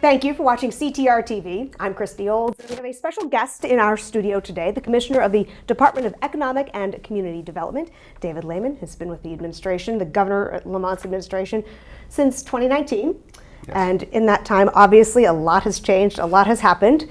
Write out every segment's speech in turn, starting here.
Thank you for watching CTR TV. I'm Christy Olds. We have a special guest in our studio today, the Commissioner of the Department of Economic and Community Development, David Lehman, has been with the administration, the Governor Lamont's administration, since 2019. Yes. And in that time, obviously, a lot has changed, a lot has happened.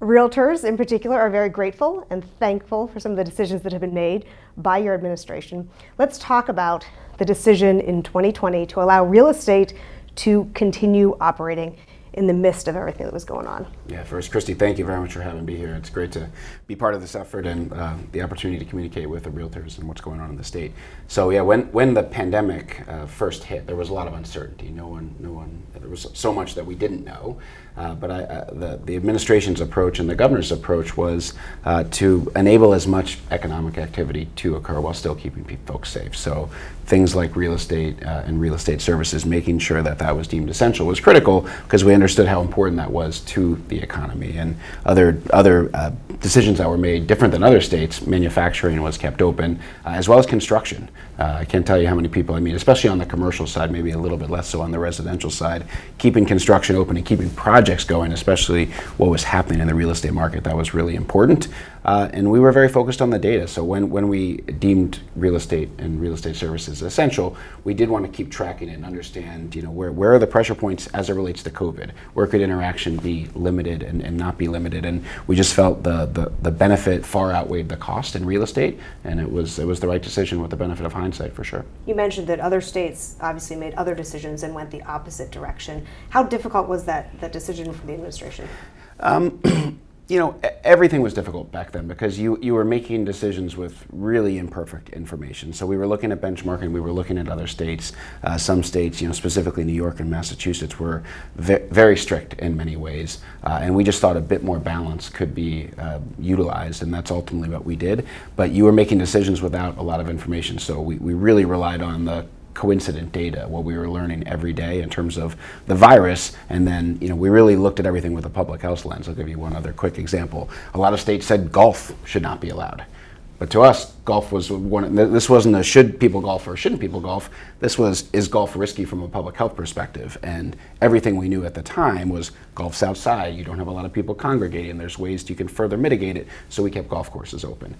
Realtors, in particular, are very grateful and thankful for some of the decisions that have been made by your administration. Let's talk about the decision in 2020 to allow real estate to continue operating in the midst of everything that was going on. Yeah, first, Christy, thank you very much for having me here. It's great to be part of this effort and the opportunity to communicate with the realtors and what's going on in the state. So yeah, when the pandemic first hit, there was a lot of uncertainty. There was so much that we didn't know. But the administration's approach and the governor's approach was to enable as much economic activity to occur while still keeping folks safe. So things like real estate and real estate services, making sure that that was deemed essential was critical because we understood how important that was to the economy. And other decisions that were made different than other states, manufacturing was kept open, as well as construction. I can't tell you how many people I meet, especially on the commercial side, maybe a little bit less so on the residential side, keeping construction open and keeping projects going, especially what was happening in the real estate market. That was really important. And we were very focused on the data. So when we deemed real estate and real estate services essential, we did want to keep tracking it and understand, where are the pressure points as it relates to COVID? Where could interaction be limited and not be limited? And we just felt the benefit far outweighed the cost in real estate, and it was the right decision with the benefit of hindsight, for sure. You mentioned that other states obviously made other decisions and went the opposite direction. How difficult was that decision for the administration? Everything was difficult back then because you were making decisions with really imperfect information. So we were looking at benchmarking, we were looking at other states. Some states, specifically New York and Massachusetts, were very strict in many ways. And we just thought a bit more balance could be utilized, and that's ultimately what we did. But you were making decisions without a lot of information. So we really relied on the coincident data, what we were learning every day in terms of the virus, and then we really looked at everything with a public health lens. I'll give you one other quick example. A lot of states said golf should not be allowed, but to us, golf was one. This wasn't a should people golf or shouldn't people golf. This was, is golf risky from a public health perspective? And everything we knew at the time was golf's outside. You don't have a lot of people congregating. There's ways you can further mitigate it. So we kept golf courses open.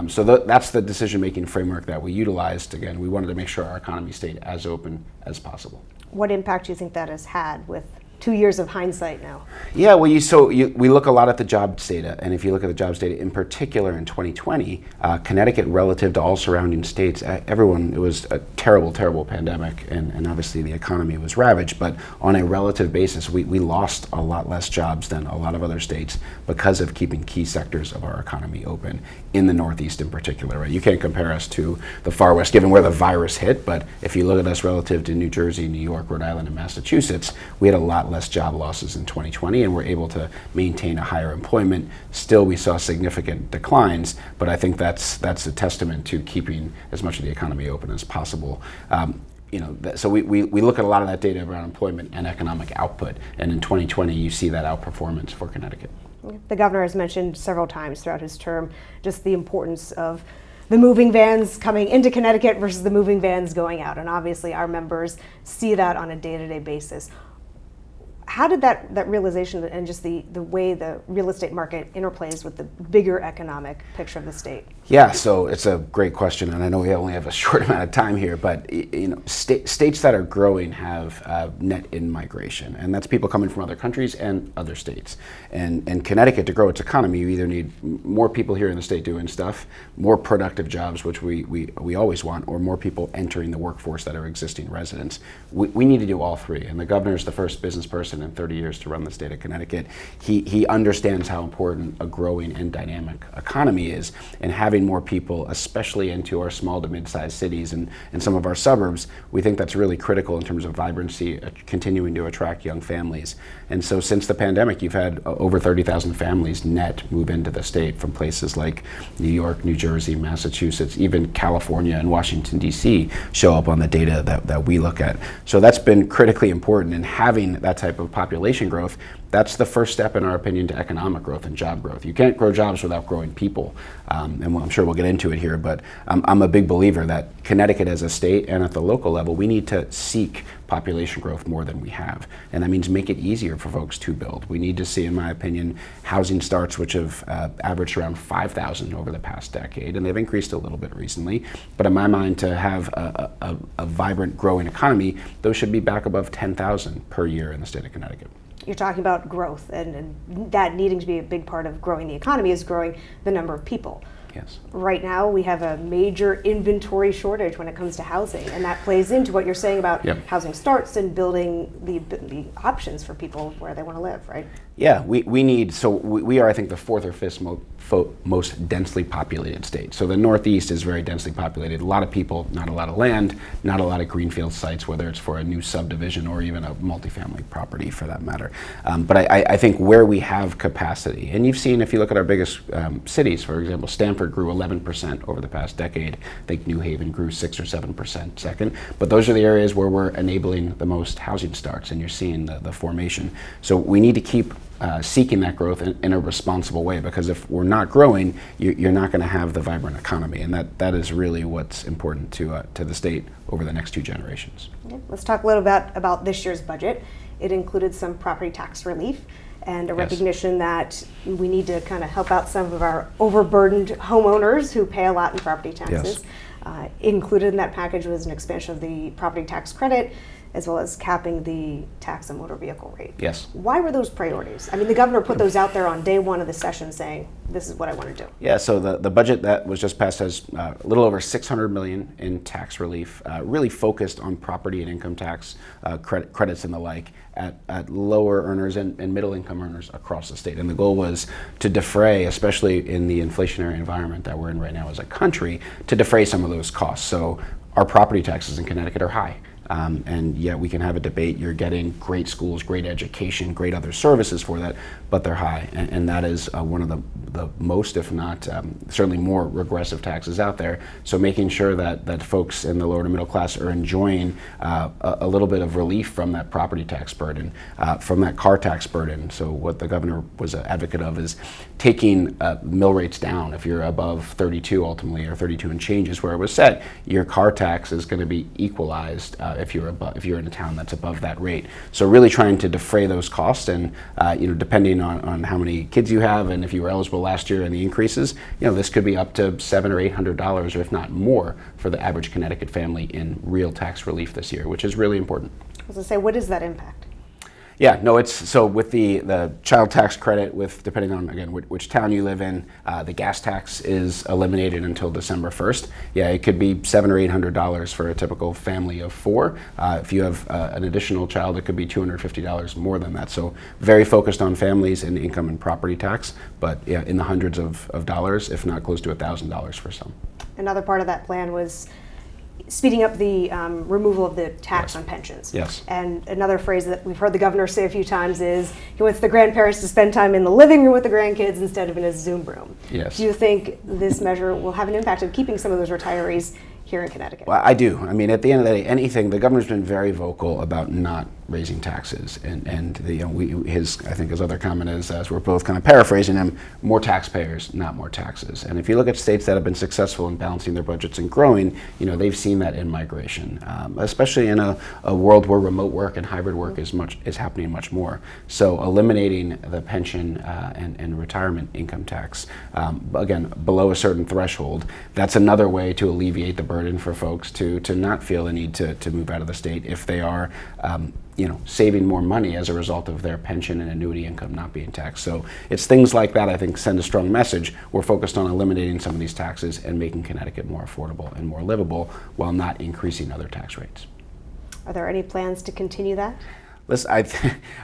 So that's the decision-making framework that we utilized. Again, we wanted to make sure our economy stayed as open as possible. What impact do you think that has had with 2 years of hindsight now? Yeah, well, we look a lot at the jobs data, and if you look at the jobs data in particular in 2020, Connecticut relative to all surrounding states, it was a terrible, terrible pandemic, and obviously the economy was ravaged, but on a relative basis, we lost a lot less jobs than a lot of other states because of keeping key sectors of our economy open, in the Northeast in particular, right? You can't compare us to the far West given where the virus hit, but if you look at us relative to New Jersey, New York, Rhode Island, and Massachusetts, we had a lot less job losses in 2020 and we're able to maintain a higher employment. Still, we saw significant declines, but I think that's a testament to keeping as much of the economy open as possible. So we look at a lot of that data around employment and economic output, and in 2020 you see that outperformance for Connecticut. The governor has mentioned several times throughout his term just the importance of the moving vans coming into Connecticut versus the moving vans going out, and obviously our members see that on a day-to-day basis. How did that realization and just the way the real estate market interplays with the bigger economic picture of the state? Yeah, so it's a great question, and I know we only have a short amount of time here, but states that are growing have net in-migration, and that's people coming from other countries and other states. And Connecticut, to grow its economy, you either need more people here in the state doing stuff, more productive jobs, which we always want, or more people entering the workforce that are existing residents. We need to do all three, and the governor is the first business person in 30 years to run the state of Connecticut. He understands how important a growing and dynamic economy is, and having more people, especially into our small to mid-sized cities and some of our suburbs, we think that's really critical in terms of vibrancy, continuing to attract young families. And so since the pandemic, you've had over 30,000 families net move into the state from places like New York, New Jersey, Massachusetts, even California and Washington, D.C. show up on the data that we look at. So that's been critically important, and having that type of population growth, that's the first step, in our opinion, to economic growth and job growth. You can't grow jobs without growing people, and I'm sure we'll get into it here, but I'm a big believer that Connecticut as a state and at the local level, we need to seek population growth more than we have. And that means make it easier for folks to build. We need to see, in my opinion, housing starts which have averaged around 5,000 over the past decade, and they've increased a little bit recently. But in my mind, to have a vibrant, growing economy, those should be back above 10,000 per year in the state of Connecticut. You're talking about growth, and that needing to be a big part of growing the economy is growing the number of people. Yes. Right now, we have a major inventory shortage when it comes to housing, and that plays into what you're saying about housing starts and building the options for people where they want to live, right? Yeah, we are, I think, the fourth or fifth most densely populated state. So the Northeast is very densely populated. A lot of people, not a lot of land, not a lot of greenfield sites, whether it's for a new subdivision or even a multifamily property for that matter. But I think where we have capacity, and you've seen, if you look at our biggest cities, for example, Stamford grew 11% over the past decade. I think New Haven grew 6 or 7% second. But those are the areas where we're enabling the most housing starts, and you're seeing the formation. So we need to keep seeking that growth in a responsible way, because if we're not growing, you're not going to have the vibrant economy, and that is really what's important to the state over the next 2 generations. Okay. Let's talk a little bit about this year's budget. It included some property tax relief and a recognition that we need to kind of help out some of our overburdened homeowners who pay a lot in property taxes. Included in that package was an expansion of the property tax credit, as well as capping the tax on motor vehicle rate. Yes. Why were those priorities? I mean, the governor put those out there on day one of the session saying, this is what I want to do. Yeah, so the budget that was just passed has a little over $600 million in tax relief, really focused on property and income tax credits and the like at lower earners and middle income earners across the state. And the goal was to defray, especially in the inflationary environment that we're in right now as a country, to defray some of those costs. So our property taxes in Connecticut are high. And yeah, we can have a debate. You're getting great schools, great education, great other services for that, but they're high. And that is one of the most, if not certainly more regressive taxes out there. So making sure that folks in the lower to middle class are enjoying a little bit of relief from that property tax burden, from that car tax burden. So what the governor was an advocate of is taking mill rates down. If you're above 32 ultimately, or 32 and change is where it was set, your car tax is going to be equalized if you're in a town that's above that rate. So really trying to defray those costs, and depending on how many kids you have and if you were eligible last year and the increases, this could be up to $700 or $800, or if not more, for the average Connecticut family in real tax relief this year, which is really important. I was going to say, what is that impact? Yeah, no, it's so with the child tax credit, with depending on again which town you live in, the gas tax is eliminated until December 1st. Yeah, it could be $700 or $800 for a typical family of 4. If you have an additional child, it could be $250 more than that. So very focused on families and income and property tax, but yeah, in the hundreds of dollars, if not close to $1,000 for some. Another part of that plan was speeding up the removal of the tax on pensions. Yes. And another phrase that we've heard the governor say a few times is he wants the grandparents to spend time in the living room with the grandkids instead of in a Zoom room. Yes. Do you think this measure will have an impact of keeping some of those retirees here in Connecticut? Well, I do. I mean, at the end of the day, the governor's been very vocal about not raising taxes, and I think his other comment is, as we're both kind of paraphrasing him, more taxpayers, not more taxes. And if you look at states that have been successful in balancing their budgets and growing, they've seen that in migration, especially in a world where remote work and hybrid work is happening much more. So eliminating the pension and retirement income tax, again, below a certain threshold, that's another way to alleviate the burden for folks to not feel the need to move out of the state if they are saving more money as a result of their pension and annuity income not being taxed. So it's things like that I think send a strong message. We're focused on eliminating some of these taxes and making Connecticut more affordable and more livable while not increasing other tax rates. Are there any plans to continue that? Listen,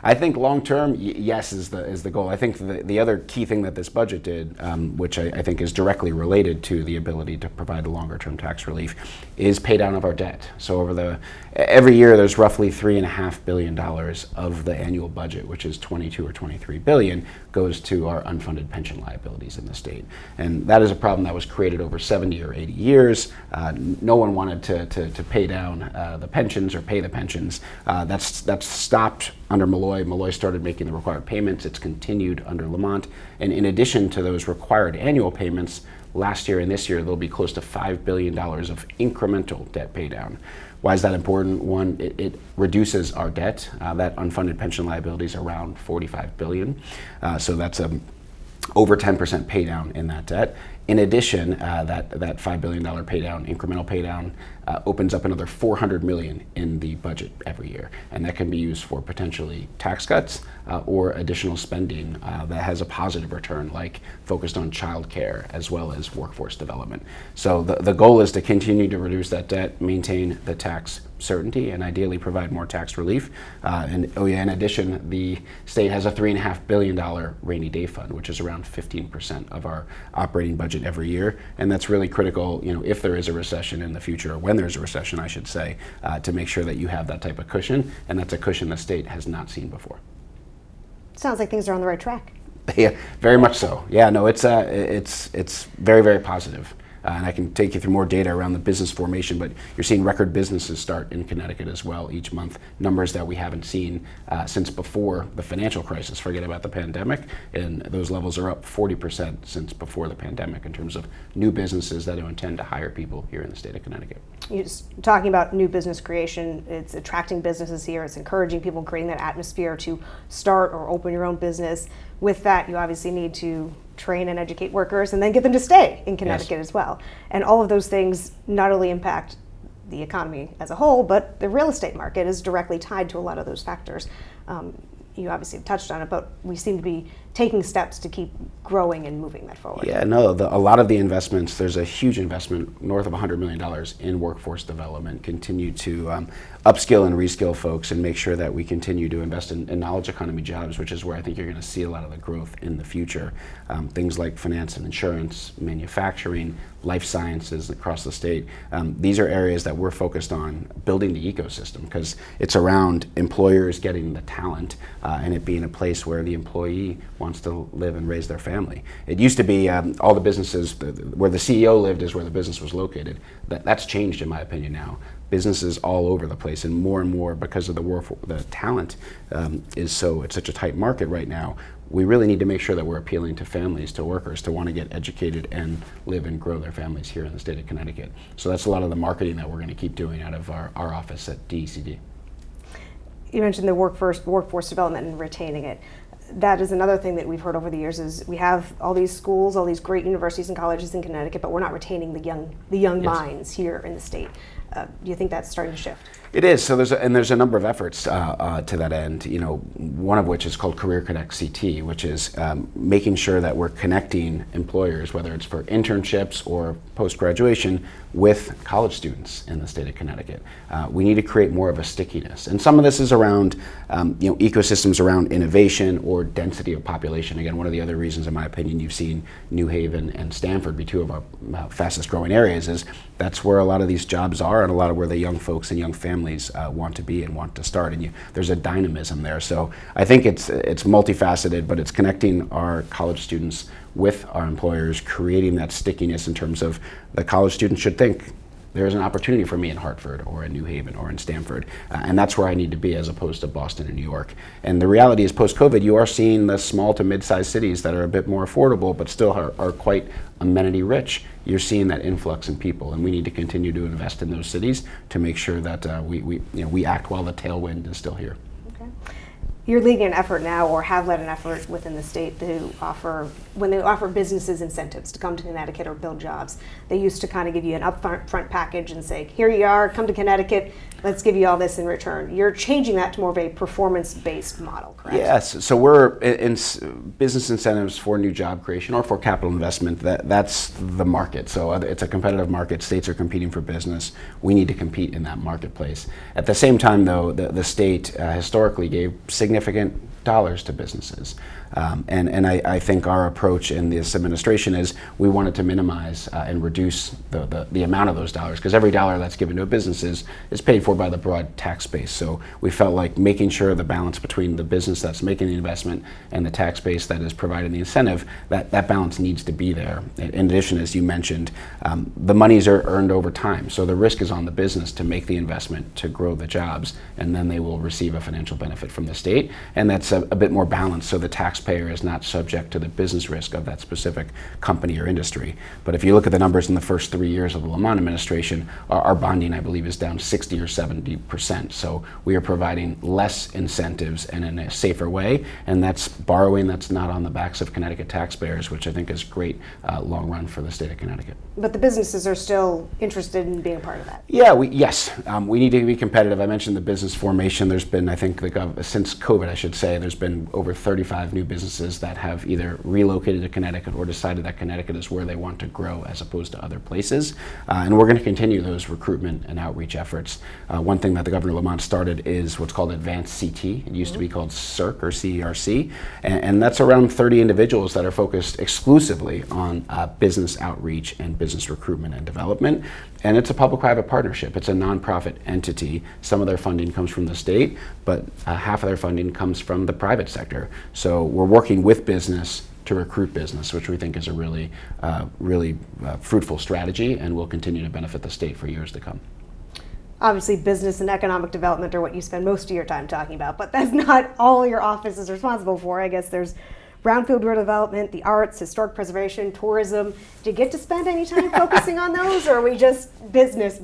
I think long term, yes, is the goal. I think the other key thing that this budget did, which I think is directly related to the ability to provide the longer term tax relief, is pay down of our debt. So every year there's roughly $3.5 billion of the annual budget, which is 22 or 23 billion, goes to our unfunded pension liabilities in the state. And that is a problem that was created over 70 or 80 years. No one wanted to pay down the pensions or pay the pensions. That's stopped under Malloy. Malloy started making the required payments. It's continued under Lamont. And in addition to those required annual payments, last year and this year, there'll be close to $5 billion of incremental debt pay down. Why is that important? One, it reduces our debt. That unfunded pension liability is around $45 billion. So that's over 10% pay down in that debt. In addition, that $5 billion pay down, incremental pay down, opens up another $400 million in the budget every year. And that can be used for potentially tax cuts or additional spending that has a positive return, like focused on childcare as well as workforce development. So the goal is to continue to reduce that debt, maintain the tax certainty, and ideally provide more tax relief. In addition, the state has a $3.5 billion rainy day fund, which is around 15% of our operating budget every year. And that's really critical, if there is a recession in the future, or when there's a recession, I should say, to make sure that you have that type of cushion. And that's a cushion the state has not seen before. Sounds like things are on the right track. Yeah, very much so. Yeah, no, it's very, very positive. And I can take you through more data around the business formation, but you're seeing record businesses start in Connecticut as well each month, numbers that we haven't seen since before the financial crisis, forget about the pandemic, and those levels are up 40% since before the pandemic in terms of new businesses that intend to hire people here in the state of Connecticut. You're just talking about new business creation, it's attracting businesses here, it's encouraging people, creating that atmosphere to start or open your own business. With that, you obviously need to train and educate workers and then get them to stay in Connecticut as well. And all of those things not only impact the economy as a whole, but the real estate market is directly tied to a lot of those factors. You obviously have touched on it, but we seem to be taking steps to keep growing and moving that forward. Yeah, no, a lot of the investments, there's a huge investment north of $100 million in workforce development, continue to upskill and reskill folks and make sure that we continue to invest in knowledge economy jobs, which is where I think you're going to see a lot of the growth in the future. Things like finance and insurance, manufacturing, life sciences across the state. These are areas that we're focused on building the ecosystem because it's around employers getting the talent and it being a place where the employee wants to live and raise their family. It used to be all the businesses, where the CEO lived is where the business was located. That's changed in my opinion now. Businesses all over the place and more because of the talent it's such a tight market right now. We really need to make sure that we're appealing to families, to workers, to want to get educated and live and grow their families here in the state of Connecticut. So that's a lot of the marketing that we're going to keep doing out of our office at DECD. You mentioned the workforce development and retaining it. That is another thing that we've heard over the years is we have all these schools, all these great universities and colleges in Connecticut, but we're not retaining the young minds here in the state. Do you think that's starting to shift? It is. So there's a number of efforts to that end. One of which is called Career Connect CT, which is making sure that we're connecting employers, whether it's for internships or post-graduation, with college students in the state of Connecticut. We need to create more of a stickiness, and some of this is around ecosystems around innovation or density of population. Again, one of the other reasons, in my opinion, you've seen New Haven and Stamford be two of our fastest growing areas is that's where a lot of these jobs are and a lot of where the young folks and young families want to be and want to start, and there's a dynamism there. So I think it's multifaceted, but it's connecting our college students with our employers, creating that stickiness in terms of the college student should think there's an opportunity for me in Hartford or in New Haven or in Stamford, and that's where I need to be as opposed to Boston and New York. And the reality is post-COVID, you are seeing the small to mid-sized cities that are a bit more affordable but still are quite amenity rich. You're seeing that influx in people, and we need to continue to invest in those cities to make sure that we act while the tailwind is still here. Okay. You're leading an effort now, or have led an effort within the state when they offer businesses incentives to come to Connecticut or build jobs. They used to kind of give you an upfront package and say, here you are, come to Connecticut, let's give you all this in return. You're changing that to more of a performance-based model, correct? Yes, so we're in business incentives for new job creation or for capital investment. That's the market. So it's a competitive market. States are competing for business. We need to compete in that marketplace. At the same time, though, the state historically gave significant dollars to businesses. And I think our approach in this administration is we wanted to minimize and reduce the amount of those dollars, because every dollar that's given to a business is paid for by the broad tax base. So we felt like making sure the balance between the business that's making the investment and the tax base that is providing the incentive, that balance needs to be there. In addition, as you mentioned, the monies are earned over time. So the risk is on the business to make the investment to grow the jobs, and then they will receive a financial benefit from the state. And that's a bit more balanced, so the tax taxpayer is not subject to the business risk of that specific company or industry. But if you look at the numbers in the first 3 years of the Lamont administration, our bonding, I believe, is down 60 or 70%. So we are providing less incentives and in a safer way, and that's borrowing that's not on the backs of Connecticut taxpayers, which I think is great long run for the state of Connecticut. But the businesses are still interested in being a part of that. Yeah, yes. We need to be competitive. I mentioned the business formation. There's been, I think, since COVID, I should say, there's been over 35 new businesses that have either relocated to Connecticut or decided that Connecticut is where they want to grow as opposed to other places. And we're going to continue those recruitment and outreach efforts. One thing that the Governor Lamont started is what's called Advanced CT. It used to be called CERC or CERC. And that's around 30 individuals that are focused exclusively on business outreach and business recruitment and development. And it's a public-private partnership. It's a nonprofit entity. Some of their funding comes from the state, but half of their funding comes from the private sector. So we're working with business to recruit business, which we think is a really fruitful strategy and will continue to benefit the state for years to come. Obviously, business and economic development are what you spend most of your time talking about, but that's not all your office is responsible for. I guess there's Brownfield redevelopment, the arts, historic preservation, tourism. Do you get to spend any time focusing on those, or are we just business?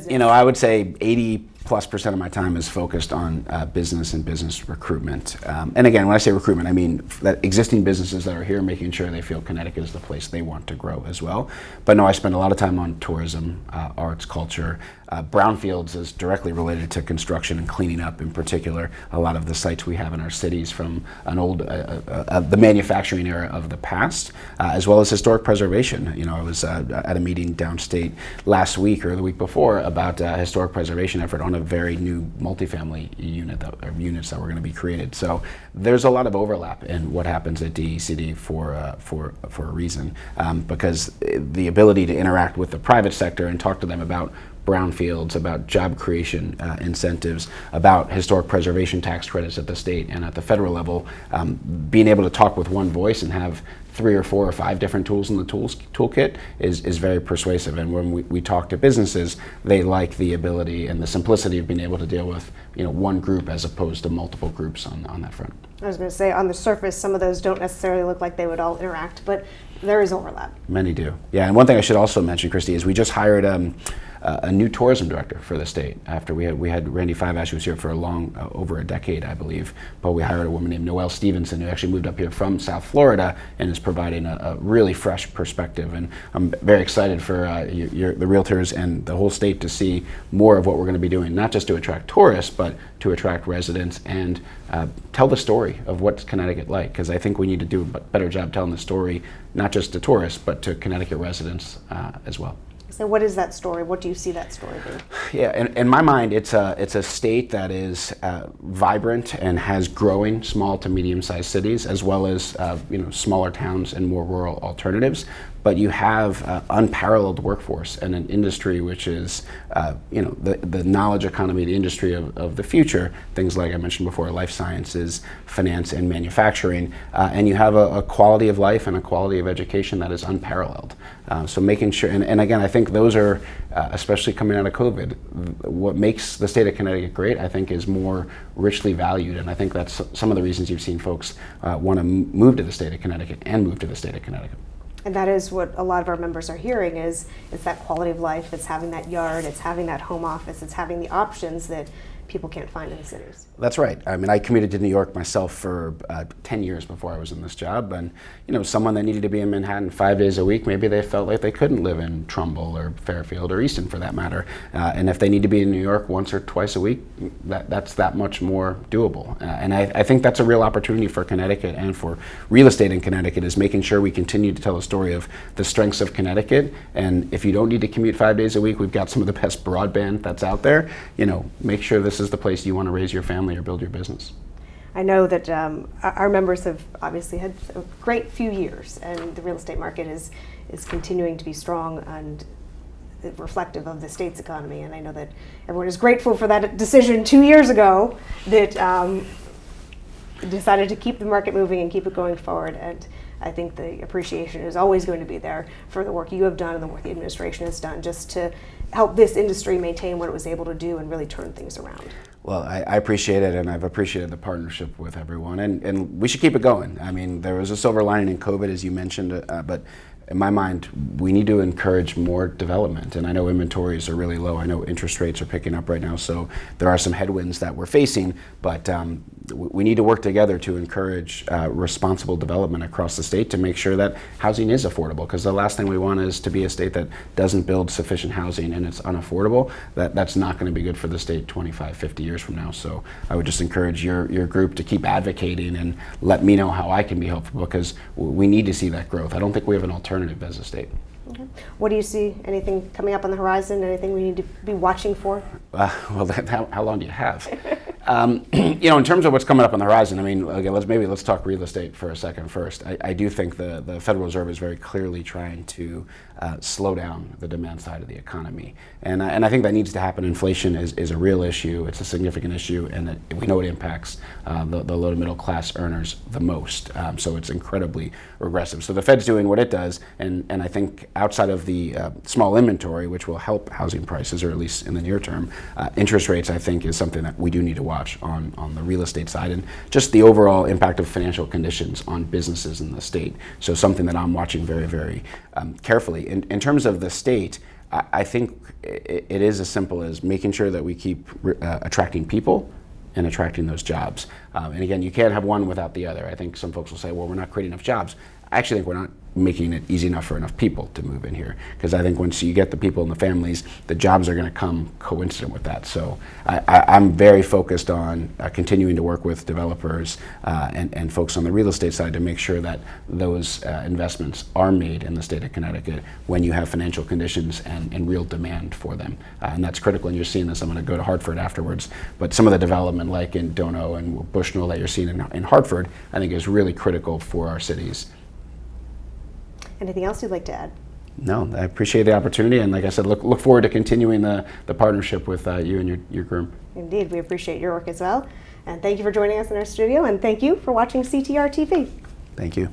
You know, I would say 80+% of my time is focused on business and business recruitment. And again, when I say recruitment, I mean that existing businesses that are here, making sure they feel Connecticut is the place they want to grow as well. But no, I spend a lot of time on tourism, arts, culture. Brownfields is directly related to construction and cleaning up, in particular, a lot of the sites we have in our cities from an old, the manufacturing era of the past, as well as historic preservation. You know, I was at a meeting downstate last week or the week before about a historic preservation effort on a very new multifamily units that were going to be created. So there's a lot of overlap in what happens at DECD for a reason, because the ability to interact with the private sector and talk to them about brownfields, about job creation incentives, about historic preservation tax credits at the state and at the federal level, being able to talk with one voice and have 3 or 4 or 5 different tools in the toolkit is very persuasive. And when we talk to businesses, they like the ability and the simplicity of being able to deal with, you know, one group as opposed to multiple groups on that front. I was going to say, on the surface, some of those don't necessarily look like they would all interact, but there is overlap. Many do. Yeah, and one thing I should also mention, Christy, is we just hired a new tourism director for the state. After we had Randy Fiveash, who was here for over a decade, I believe, but we hired a woman named Noelle Stevenson, who actually moved up here from South Florida and is providing a really fresh perspective. And I'm very excited for the realtors and the whole state to see more of what we're going to be doing, not just to attract tourists, but to attract residents and tell the story of what's Connecticut like, because I think we need to do a better job telling the story, not just to tourists, but to Connecticut residents as well. So what is that story? What do you see that story being? Yeah, in my mind, it's a state that is vibrant and has growing small to medium-sized cities, as well as smaller towns and more rural alternatives. But you have unparalleled workforce and an industry which is, the knowledge economy, the industry of the future. Things like I mentioned before, life sciences, finance, and manufacturing. And you have a quality of life and a quality of education that is unparalleled. So making sure, and again, I think those are, especially coming out of COVID, what makes the state of Connecticut great, I think, is more richly valued. And I think that's some of the reasons you've seen folks want to move to the state of Connecticut and move to the state of Connecticut. And that is what a lot of our members are hearing is it's that quality of life, it's having that yard, it's having that home office, it's having the options that people can't find in the cities. That's right. I mean, I commuted to New York myself for 10 years before I was in this job, and someone that needed to be in Manhattan 5 days a week, maybe they felt like they couldn't live in Trumbull or Fairfield or Easton for that matter. And if they need to be in New York once or twice a week, that's that much more doable. And I think that's a real opportunity for Connecticut and for real estate in Connecticut, is making sure we continue to tell the story of the strengths of Connecticut. And if you don't need to commute 5 days a week, we've got some of the best broadband that's out there. Make sure this is the place you want to raise your family or build your business. I know that our members have obviously had a great few years, and the real estate market is continuing to be strong and reflective of the state's economy. And I know that everyone is grateful for that decision 2 years ago that decided to keep the market moving and keep it going forward. And I think the appreciation is always going to be there for the work you have done and the work the administration has done just to help this industry maintain what it was able to do and really turn things around. Well, I appreciate it, and I've appreciated the partnership with everyone, and we should keep it going. I mean, there was a silver lining in COVID, as you mentioned, but in my mind, we need to encourage more development. And I know inventories are really low. I know interest rates are picking up right now, so there are some headwinds that we're facing, but we need to work together to encourage responsible development across the state to make sure that housing is affordable, because the last thing we want is to be a state that doesn't build sufficient housing and it's unaffordable. That's not going to be good for the state 25, 50 years from now. So I would just encourage your group to keep advocating and let me know how I can be helpful, because we need to see that growth. I don't think we have an alternative as a state. Okay. What do you see? Anything coming up on the horizon? Anything we need to be watching for? Well, how long do you have? In terms of what's coming up on the horizon, I mean, okay, let's talk real estate for a second first. I do think the Federal Reserve is very clearly trying to slow down the demand side of the economy, and I think that needs to happen. Inflation is a real issue. It's a significant issue, and we know it impacts the low to middle class earners the most. So it's incredibly regressive. So the Fed's doing what it does, and I think outside of the small inventory, which will help housing prices, or at least in the near term, interest rates, I think, is something that we do need to watch on the real estate side, and just the overall impact of financial conditions on businesses in the state. So something that I'm watching very, very carefully. In terms of the state, I think it is as simple as making sure that we keep attracting people and attracting those jobs. And again, you can't have one without the other. I think some folks will say, well, we're not creating enough jobs. I actually think we're not making it easy enough for enough people to move in here, because I think once you get the people and the families, the jobs are going to come coincident with that. So I'm very focused on continuing to work with developers and folks on the real estate side to make sure that those investments are made in the state of Connecticut when you have financial conditions and real demand for them. And that's critical, and you're seeing this. I'm going to go to Hartford afterwards, but some of the development like in Dono and Bushnell that you're seeing in Hartford, I think is really critical for our cities. Anything else you'd like to add? No, I appreciate the opportunity, and like I said, look forward to continuing the partnership with you and your group. Indeed, we appreciate your work as well. And thank you for joining us in our studio, and thank you for watching CTR TV. Thank you.